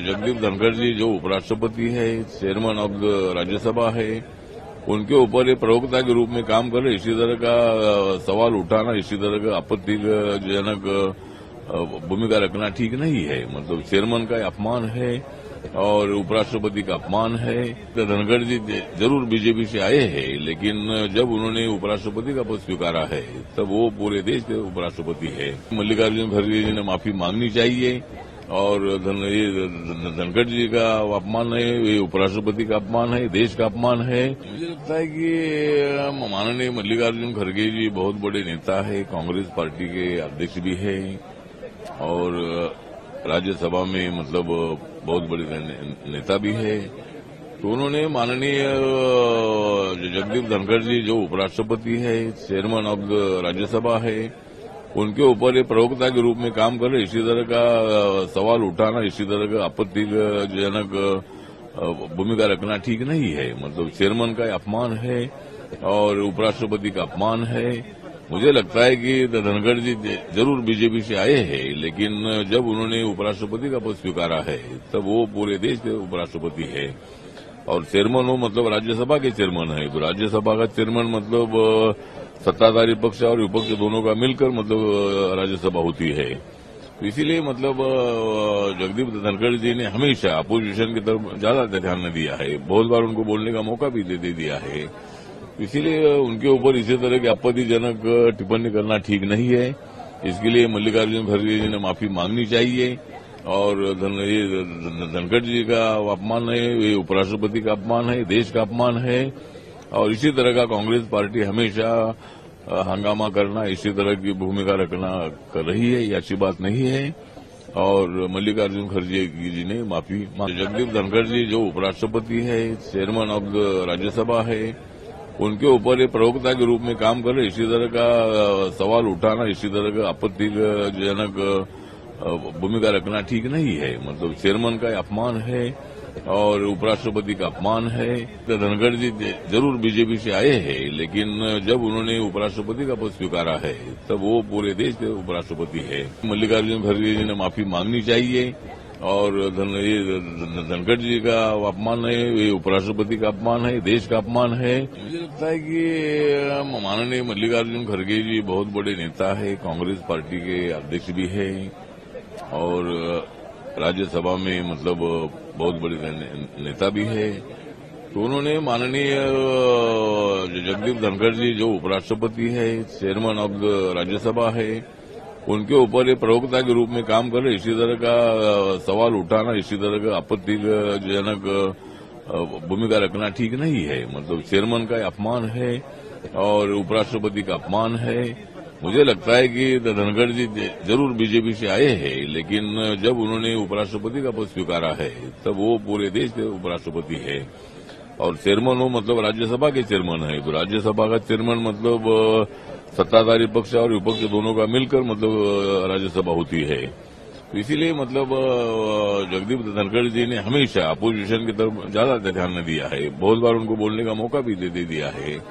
जगदीप धनखड़ जी जो उपराष्ट्रपति है, चेयरमैन ऑफ द राज्यसभा है, उनके ऊपर ये प्रवक्ता के रूप में काम कर रहे, इसी तरह का सवाल उठाना, इसी तरह का आपत्तिजनक भूमिका रखना ठीक नहीं है। मतलब चेयरमैन का अपमान है और उपराष्ट्रपति का अपमान है। धनखड़ जी जरूर बीजेपी से आए हैं, लेकिन जब उन्होंने उपराष्ट्रपति का पद स्वीकारा है तब वो पूरे देश के उपराष्ट्रपति है। मल्लिकार्जुन खड़गे जी ने माफी मांगनी चाहिए और धनखड़ जी का अपमान है, ये उपराष्ट्रपति का अपमान है, देश का अपमान है। मुझे लगता है कि माननीय मल्लिकार्जुन खड़गे जी बहुत बड़े नेता है, कांग्रेस पार्टी के अध्यक्ष भी है और राज्यसभा में मतलब बहुत बड़े नेता भी है। तो उन्होंने माननीय जगदीप धनखड़ जी जो उपराष्ट्रपति है, चेयरमैन ऑफ द राज्यसभा है, उनके ऊपर ये प्रवक्ता के रूप में काम कर रहे, इसी तरह का सवाल उठाना, इसी तरह का आपत्तिजनक भूमिका रखना ठीक नहीं है। मतलब चेयरमैन का अपमान है और उपराष्ट्रपति का अपमान है। मुझे लगता है कि धनखड़ जी जरूर बीजेपी से आए हैं, लेकिन जब उन्होंने उपराष्ट्रपति का पद स्वीकारा है तब वो पूरे देश के उपराष्ट्रपति है और चेयरमैन हो मतलब राज्यसभा के चेयरमैन है। तो राज्यसभा का चेयरमैन मतलब सत्ताधारी पक्ष और विपक्ष दोनों का मिलकर मतलब राज्यसभा होती है। तो इसीलिए मतलब जगदीप धनखड़ जी ने हमेशा अपोजिशन की तरफ ज्यादा ध्यान न दिया है, बहुत बार उनको बोलने का मौका भी दे दिया है। इसीलिए उनके ऊपर इसी तरह की आपत्तिजनक टिप्पणी करना ठीक नहीं है। इसके लिए मल्लिकार्जुन खड़गे जी ने माफी मांगनी चाहिए और धनखड़ जी का अपमान है, ये उपराष्ट्रपति का अपमान है, देश का अपमान है और इसी तरह का कांग्रेस पार्टी हमेशा हंगामा करना, इसी तरह की भूमिका रखना कर रही है, ये अच्छी बात नहीं है और मल्लिकार्जुन खड़गे जी ने माफी मांगी। जगदीप धनखड़ जी जो उपराष्ट्रपति है, चेयरमैन ऑफ द राज्यसभा है, उनके ऊपर ये प्रवक्ता के रूप में काम कर रहे, इसी तरह का सवाल उठाना, इसी तरह का आपत्तिजनक भूमिका रखना ठीक नहीं है। मतलब चेयरमैन का अपमान है और उपराष्ट्रपति का अपमान है। धनखड़ जी जरूर बीजेपी से आए हैं, लेकिन जब उन्होंने उपराष्ट्रपति का पद स्वीकारा है तब वो पूरे देश के उपराष्ट्रपति है। मल्लिकार्जुन खड़गे जी ने माफी मांगनी चाहिए और धनखड़ जी का अपमान है, ये उपराष्ट्रपति का अपमान है, देश का अपमान है। मुझे लगता है कि माननीय मल्लिकार्जुन खड़गे जी बहुत बड़े नेता है, कांग्रेस पार्टी के अध्यक्ष भी है और राज्यसभा में मतलब बहुत बड़े नेता भी है। तो उन्होंने माननीय जगदीप धनखड़ जी जो उपराष्ट्रपति है, चेयरमैन ऑफ द राज्यसभा है, उनके ऊपर ये प्रवक्ता के रूप में काम कर रहे, इसी तरह का सवाल उठाना, इसी तरह का आपत्तिजनक भूमिका रखना ठीक नहीं है। मतलब चेयरमैन का अपमान है और उपराष्ट्रपति का अपमान है। मुझे लगता है कि धनखड़ जी जरूर बीजेपी से आए हैं, लेकिन जब उन्होंने उपराष्ट्रपति का पद स्वीकारा है तब वो पूरे देश के उपराष्ट्रपति है और चेयरमैन हो मतलब राज्यसभा के चेयरमैन है। तो राज्यसभा का चेयरमैन मतलब सत्ताधारी पक्ष और विपक्ष दोनों का मिलकर मतलब राज्यसभा होती है। तो इसीलिए मतलब जगदीप धनखड़ जी ने हमेशा अपोजिशन की तरफ ज्यादा ध्यान न दिया है, बहुत बार उनको बोलने का मौका भी दे दिया है।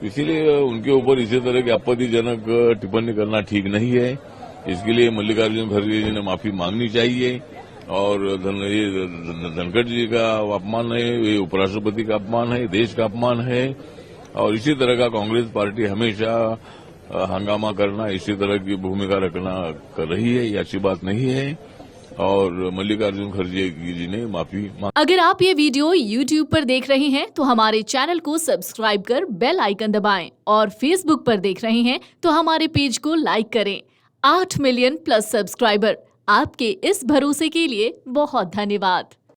इसीलिए उनके ऊपर इसी तरह की आपत्तिजनक टिप्पणी करना ठीक नहीं है। इसके लिए मल्लिकार्जुन खड़गे जी ने माफी मांगनी चाहिए और धनखड़ जी का अपमान है, ये उपराष्ट्रपति का अपमान है, देश का अपमान है और इसी तरह का कांग्रेस पार्टी हमेशा हंगामा करना, इसी तरह की भूमिका रखना कर रही है, ये अच्छी बात नहीं है और मल्लिकार्जुन खड़गे जी ने माफी मांगी। अगर आप ये वीडियो YouTube पर देख रहे हैं तो हमारे चैनल को सब्सक्राइब कर बेल आइकन दबाएं और Facebook पर देख रहे हैं तो हमारे पेज को लाइक करें। 8 मिलियन प्लस सब्सक्राइबर, आपके इस भरोसे के लिए बहुत धन्यवाद।